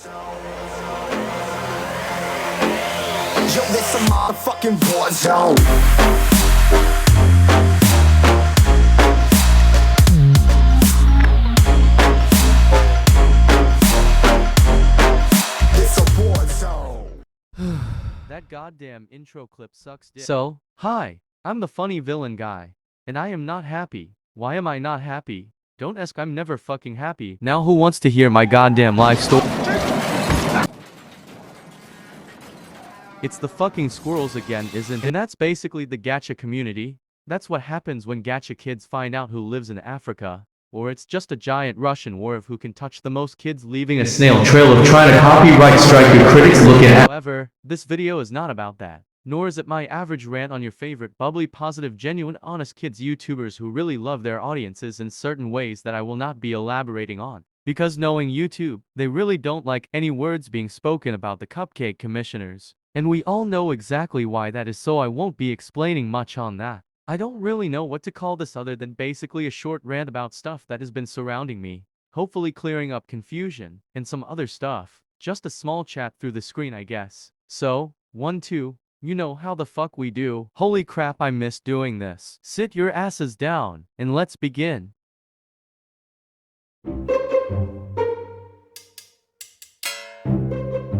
Yo, this a motherfucking war zone. It's a war zone. That goddamn intro clip sucks dick. So, hi, I'm the funny villain guy. And I am not happy. Why am I not happy? Don't ask, I'm never fucking happy. Now who wants to hear my goddamn life story? It's the fucking squirrels again, isn't it? And that's basically the gacha community. That's what happens when gacha kids find out who lives in Africa. Or it's just a giant Russian war of who can touch the most, kids leaving a snail trail of trying to copyright strike your critics looking at. However, this video is not about that. Nor is it my average rant on your favorite bubbly, positive, genuine, honest kids YouTubers who really love their audiences in certain ways that I will not be elaborating on. Because knowing YouTube, they really don't like any words being spoken about the cupcake commissioners. And we all know exactly why that is, so I won't be explaining much on that. I don't really know what to call this other than basically a short rant about stuff that has been surrounding me, hopefully clearing up confusion, and some other stuff. Just a small chat through the screen, I guess. So, 1, 2, you know how the fuck we do. Holy crap, I miss doing this. Sit your asses down, and let's begin.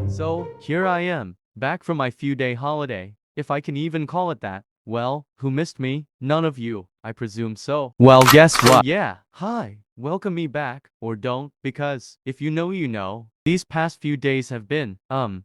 So, here I am, back from my few-day holiday, if I can even call it that. Well, who missed me? None of you, I presume so. Well, guess what? Yeah, hi, welcome me back, or don't, because, if you know you know, these past few days have been,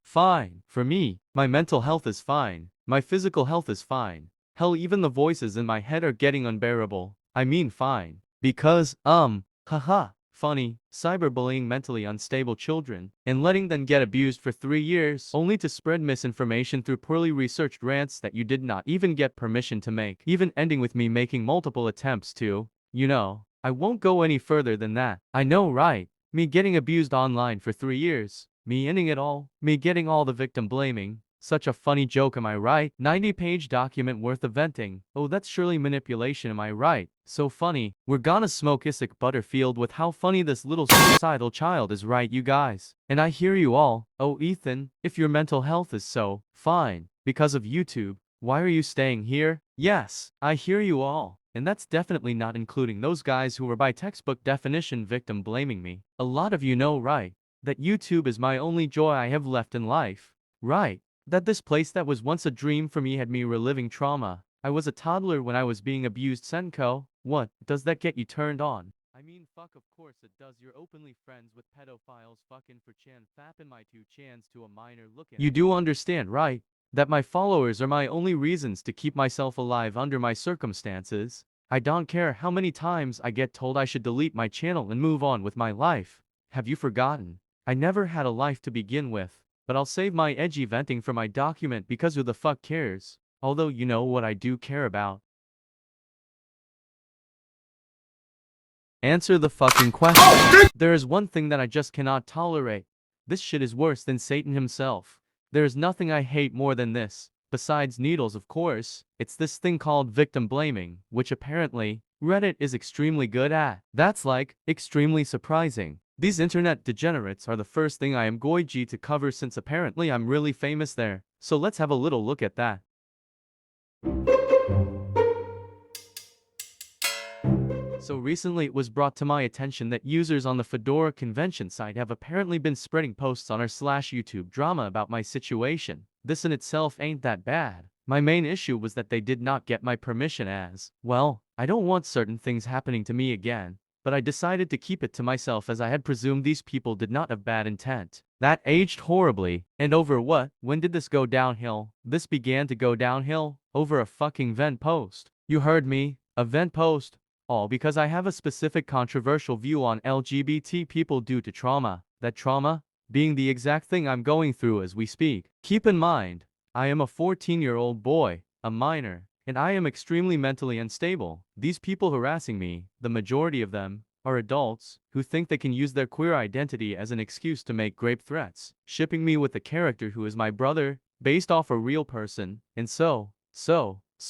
fine. For me, my mental health is fine, my physical health is fine. Hell, even the voices in my head are getting unbearable. I mean fine. Because, haha. Funny, cyberbullying mentally unstable children, and letting them get abused for 3 years, only to spread misinformation through poorly researched rants that you did not even get permission to make, even ending with me making multiple attempts to, you know, I won't go any further than that. I know, right? Me getting abused online for 3 years, me ending it all, me getting all the victim blaming. Such a funny joke, am I right? 90-page document worth of venting. Oh, that's surely manipulation, am I right? So funny. We're gonna smoke Isaac Butterfield with how funny this little suicidal child is, right, you guys? And I hear you all. Oh, Ethan, if your mental health is so fine because of YouTube, why are you staying here? Yes, I hear you all. And that's definitely not including those guys who were by textbook definition victim blaming me. A lot of you know, right, that YouTube is my only joy I have left in life. Right. That this place that was once a dream for me had me reliving trauma. I was a toddler when I was being abused. Senko, what, does that get you turned on? I mean, fuck, of course it does. You're openly friends with pedophiles, fucking for chan fapping my 2 chans to a minor looking. You do understand, right? That my followers are my only reasons to keep myself alive under my circumstances. I don't care how many times I get told I should delete my channel and move on with my life. Have you forgotten? I never had a life to begin with. But I'll save my edgy venting for my document because who the fuck cares? Although you know what I do care about. Answer the fucking question. There is one thing that I just cannot tolerate. This shit is worse than Satan himself. There is nothing I hate more than this. Besides needles, of course. It's this thing called victim blaming, which apparently Reddit is extremely good at. That's like, extremely surprising. These internet degenerates are the first thing I am going to cover since apparently I'm really famous there. So let's have a little look at that. So recently it was brought to my attention that users on the Fedora convention site have apparently been spreading posts on r/YouTubeDrama about my situation. This in itself ain't that bad. My main issue was that they did not get my permission as, well, I don't want certain things happening to me again. But I decided to keep it to myself as I had presumed these people did not have bad intent. That aged horribly. And over what? When did this go downhill? This began to go downhill over a fucking vent post. You heard me, a vent post. All because I have a specific controversial view on LGBT people due to trauma. That trauma being the exact thing I'm going through as we speak. Keep in mind, I am a 14-year-old boy, a minor. And I am extremely mentally unstable. These people harassing me, the majority of them, are adults who think they can use their queer identity as an excuse to make rape threats, shipping me with a character who is my brother, based off a real person, and so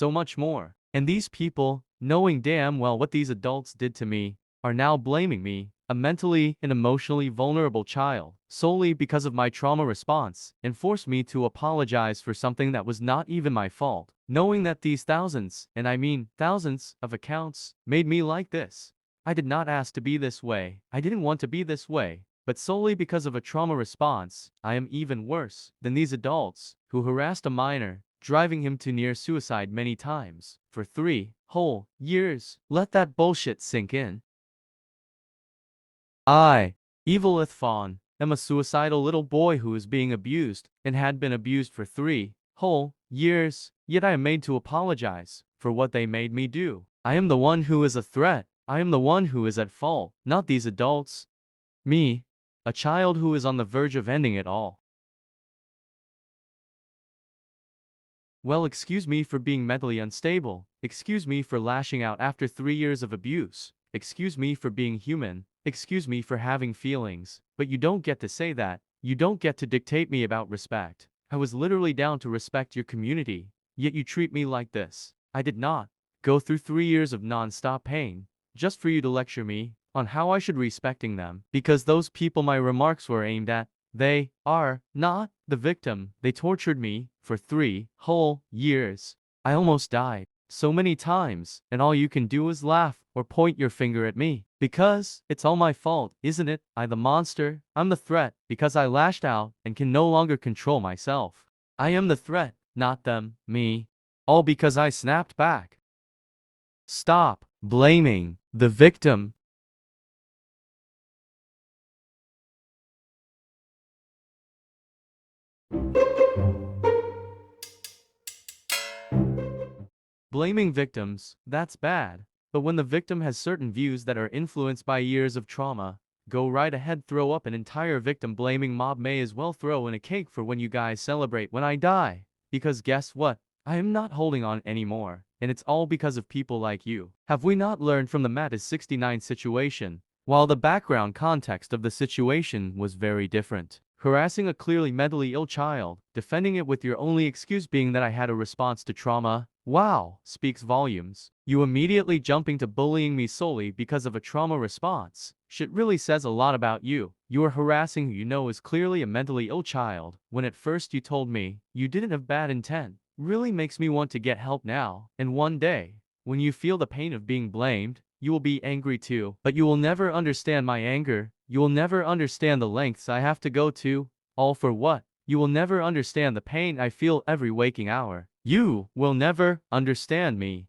much more. And these people, knowing damn well what these adults did to me, are now blaming me, a mentally and emotionally vulnerable child, solely because of my trauma response, and forced me to apologize for something that was not even my fault, knowing that these thousands, and I mean thousands, of accounts made me like this. I did not ask to be this way. I didn't want to be this way. But solely because of a trauma response, I am even worse than these adults who harassed a minor, driving him to near suicide many times, for 3 whole years. Let that bullshit sink in. I, Evil Ithfan, am a suicidal little boy who is being abused, and had been abused for 3 whole years, yet I am made to apologize for what they made me do. I am the one who is a threat. I am the one who is at fault, not these adults. Me, a child who is on the verge of ending it all. Well, excuse me for being mentally unstable. Excuse me for lashing out after 3 years of abuse. Excuse me for being human. Excuse me for having feelings. But you don't get to say that. You don't get to dictate me about respect. I was literally down to respect your community, yet you treat me like this. I did not go through 3 years of non-stop pain, just for you to lecture me on how I should respecting them, because those people my remarks were aimed at, they are not the victim. They tortured me for 3 whole years. I almost died so many times, and all you can do is laugh or point your finger at me. Because it's all my fault, isn't it? I the monster. I'm the threat because I lashed out and can no longer control myself. I am the threat, not them, me. All because I snapped back. Stop blaming the victim. Blaming victims, that's bad. But when the victim has certain views that are influenced by years of trauma, go right ahead, throw up an entire victim blaming mob. May as well throw in a cake for when you guys celebrate when I die. Because guess what? I am not holding on anymore, and it's all because of people like you. Have we not learned from the Mattis 69 situation? While the background context of the situation was very different. Harassing a clearly mentally ill child, defending it with your only excuse being that I had a response to trauma, wow, speaks volumes. You immediately jumping to bullying me solely because of a trauma response. Shit really says a lot about you. You are harassing who you know is clearly a mentally ill child, when at first you told me you didn't have bad intent. Really makes me want to get help now. And one day, when you feel the pain of being blamed, you will be angry too. But you will never understand my anger. You will never understand the lengths I have to go to. All for what? You will never understand the pain I feel every waking hour. You will never understand me.